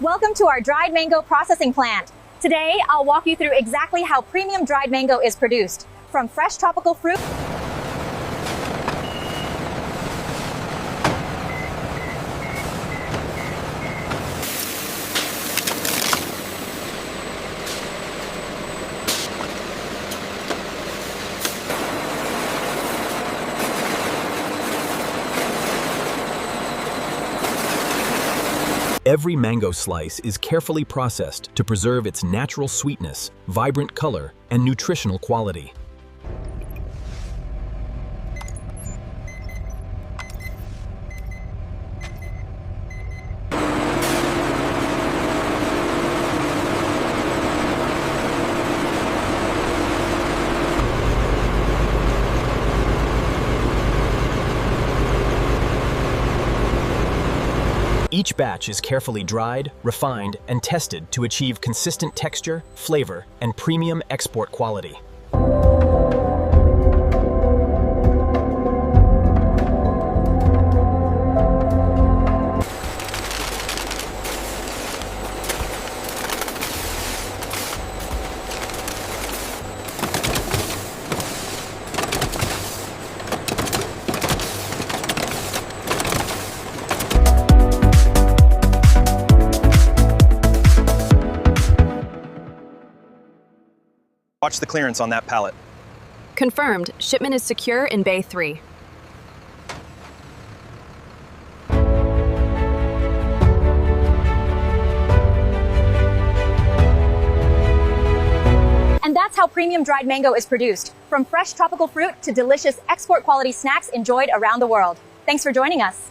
Welcome to our dried mango processing plant. Today, I'll walk you through exactly how premium dried mango is produced. From fresh tropical fruit Every mango slice is carefully processed to preserve its natural sweetness, vibrant color, and nutritional quality. Each batch is carefully dried, refined, and tested to achieve consistent texture, flavor, and premium export quality. Watch the clearance on that pallet. Confirmed. Shipment is secure in Bay 3. And that's how premium dried mango is produced. From fresh tropical fruit to delicious export quality snacks enjoyed around the world. Thanks for joining us.